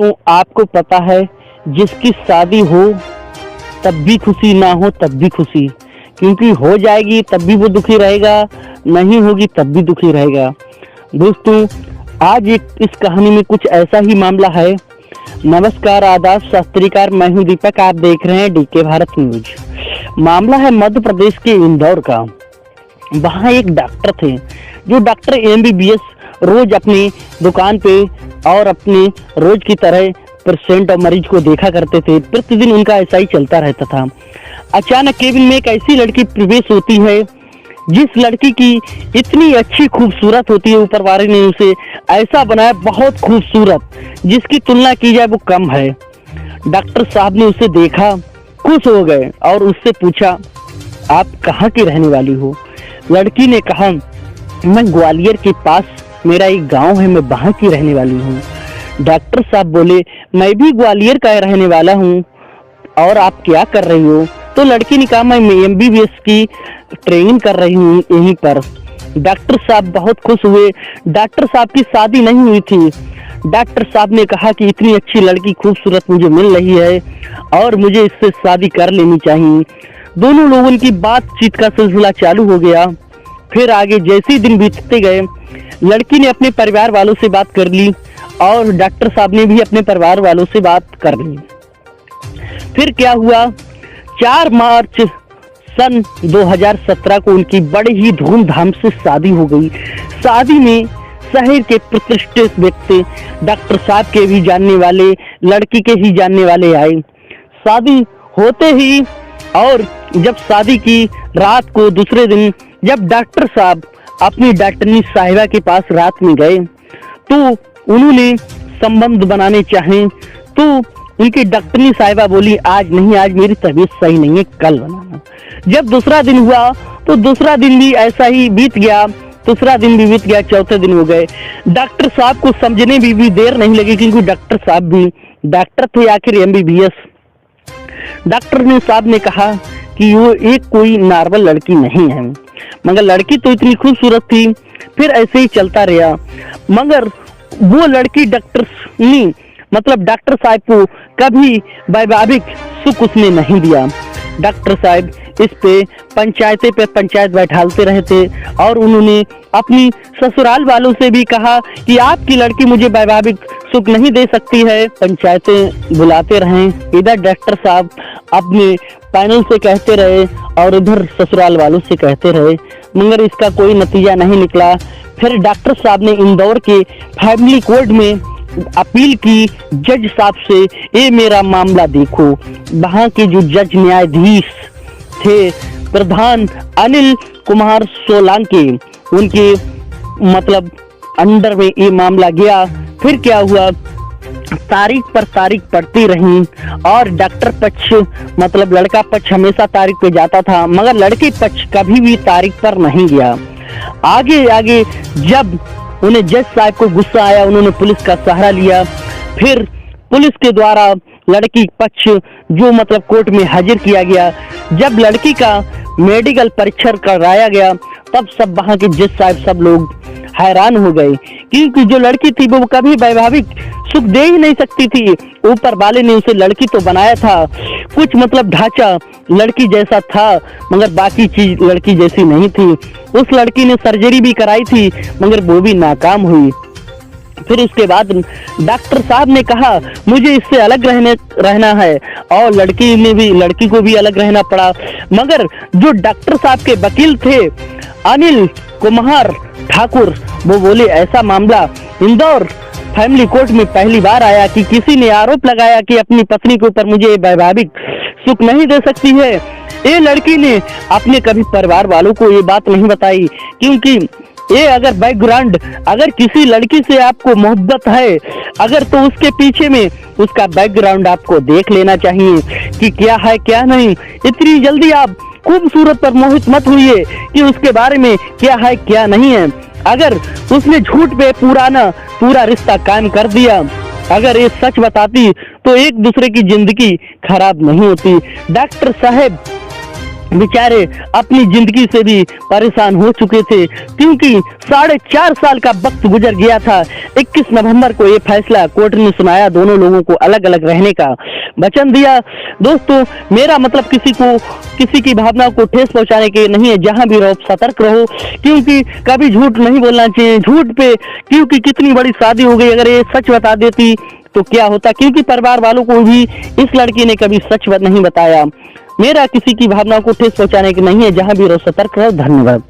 तो आपको पता है, जिसकी शादी हो तब भी खुशी, ना हो तब भी खुशी, क्योंकि हो जाएगी तब भी वो दुखी रहेगा, नहीं होगी तब भी दुखी रहेगा। दोस्तों, आज इस कहानी में कुछ ऐसा ही मामला है। नमस्कार, आदाब, सत श्री अकाल, मैं हूं दीपक, आप देख रहे हैं डीके भारत न्यूज। मामला है मध्य प्रदेश के इंदौर का। वहाँ एक डॉक्टर थे जो डॉक्टर MBBS रोज अपनी दुकान पे और अपने रोज की तरह पेशेंट और मरीज को देखा करते थे। प्रतिदिन उनका ऐसा ही चलता रहता था। अचानक केबिन में एक ऐसी लड़की प्रवेश होती है जिस लड़की की इतनी अच्छी खूबसूरत होती है, ऊपर वाले ने उसे ऐसा बनाया बहुत खूबसूरत, जिसकी तुलना की जाए वो कम है। डॉक्टर साहब ने उसे देखा, खुश हो गए और उससे पूछा, आप कहाँ की रहने वाली हो? लड़की ने कहा, मैं ग्वालियर के पास मेरा एक गांव है, मैं वहाँ की रहने वाली हूँ। डॉक्टर साहब बोले, मैं भी ग्वालियर का रहने वाला हूँ, और आप क्या कर रही हो? तो लड़की ने कहा, मैं MBBS की ट्रेनिंग कर रही हूँ यहीं पर। डॉक्टर साहब बहुत खुश हुए। डॉक्टर साहब की शादी नहीं हुई थी। डॉक्टर साहब ने कहा कि इतनी अच्छी लड़की खूबसूरत मुझे मिल रही है और मुझे इससे शादी कर लेनी चाहिए। दोनों लोगों की बातचीत का सिलसिला चालू हो गया। फिर आगे जैसे दिन बीतते गए, लड़की ने अपने परिवार वालों से बात कर ली और डॉक्टर साहब ने भी अपने परिवार वालों से बात कर ली। फिर क्या हुआ, 4 मार्च सन 2017 को उनकी बड़े ही धूमधाम से शादी हो गई। शादी में शहर के प्रतिष्ठित व्यक्ति, डॉक्टर साहब के भी जानने वाले, लड़की के ही जानने वाले आए। शादी होते ही और जब शादी की रात को दूसरे दिन जब डॉक्टर साहब अपनी डॉक्टरनी साहिबा के पास रात में गए तो उन्होंने संबंध बनाने चाहे, तो उनकी डॉक्टरनी साहिबा बोली, आज नहीं, आज मेरी तबीयत सही नहीं है, कल बनाना। जब दूसरा दिन हुआ तो दूसरा दिन भी ऐसा ही बीत गया, तीसरा दिन भी बीत गया, चौथे दिन हो गए। डॉक्टर साहब को समझने भी देर नहीं लगी, क्योंकि डॉक्टर साहब भी डॉक्टर थे आखिर, MBBS। डॉक्टर ने साहब ने कहा कि वो एक कोई नॉर्मल लड़की नहीं है, मगर लड़की तो इतनी खूबसूरत थी। फिर ऐसे ही चलता रहा, मगर वो लड़की डॉक्टर साहब को कभी वैवाहिक सुख उसने नहीं दिया। डॉक्टर साहब इस पे पंचायत बैठालते रहते और उन्होंने अपनी ससुराल वालों से भी कहा कि आपकी लड़की मुझे वैवाहिक सुख नहीं दे सकती है। पंचायतें बुलाते रहे, इधर डॉक्टर साहब अपने पैनल से कहते रहे और उधर ससुराल वालों से कहते रहे, मगर इसका कोई नतीजा नहीं निकला। फिर डॉक्टर साहब ने इंदौर के फैमिली कोर्ट में अपील की जज साहब से, ये मेरा मामला देखो। वहाँ के जो जज न्यायाधीश थे प्रधान अनिल कुमार सोलंकी, उनके अंडर में ये मामला गया। फिर क्या हुआ, तारीख पर तारीख पड़ती रही और डॉक्टर पक्ष लड़का पक्ष हमेशा तारीख पे जाता था, मगर लड़के पक्ष कभी भी तारीख पर नहीं गया। आगे जब उन्हें जज साहब को गुस्सा आया, उन्होंने पुलिस का सहारा लिया। फिर पुलिस के द्वारा लड़की पक्ष जो कोर्ट में हाजिर किया गया। जब लड़की का मेडिकल परीक्षण कराया गया तब सब वहाँ के जज साहब सब लोग हैरान हो गए, क्योंकि जो लड़की थी वो कभी वैवाहिक सुख दे ही नहीं सकती थी। ऊपर वाले ने उसे लड़की तो बनाया था, कुछ ढांचा लड़की जैसा था, मगर बाकी चीज लड़की जैसी नहीं थी। उस लड़की ने सर्जरी भी कराई थी, मगर वो भी नाकाम हुई। फिर उसके बाद डॉक्टर साहब ने कहा, मुझे इससे अलग रहना है, और लड़की को भी अलग रहना पड़ा। मगर जो डॉक्टर साहब के वकील थे अनिल कुमार ठाकुर, वो बोले, ऐसा मामला इंदौर फैमिली कोर्ट में पहली बार आया कि किसी ने आरोप लगाया कि अपनी पत्नी के ऊपर मुझे वैवाहिक सुख नहीं दे सकती है। ये लड़की ने अपने कभी परिवार वालों को ये बात नहीं बताई, क्योंकि ये अगर किसी लड़की से आपको मोहब्बत है अगर, तो उसके पीछे में उसका बैकग्राउंड आपको देख लेना चाहिए कि क्या है क्या नहीं। इतनी जल्दी आप खूबसूरत पर मोहित मत हुई कि उसके बारे में क्या है क्या नहीं है। अगर उसने झूठ पे पूरा रिश्ता कायम कर दिया, अगर ये सच बताती तो एक दूसरे की जिंदगी खराब नहीं होती। डॉक्टर साहब बेचारे अपनी जिंदगी से भी परेशान हो चुके थे, क्योंकि 4.5 साल का वक्त गुजर गया था। 21 नवंबर को ये फैसला कोर्ट ने सुनाया, दोनों लोगों को अलग अलग रहने का वचन दिया। दोस्तों, मेरा मतलब किसी की भावना को ठेस पहुंचाने के नहीं है। जहां भी रहो सतर्क रहो, क्योंकि कभी झूठ नहीं बोलना चाहिए। झूठ पे, क्योंकि कितनी बड़ी शादी हो गई, अगर ये सच बता देती तो क्या होता, क्योंकि परिवार वालों को भी इस लड़की ने कभी सच नहीं बताया। मेरा किसी की भावना को ठेस पहुंचाने की नहीं है। जहां भी रहो सतर्क रहो। धन्यवाद।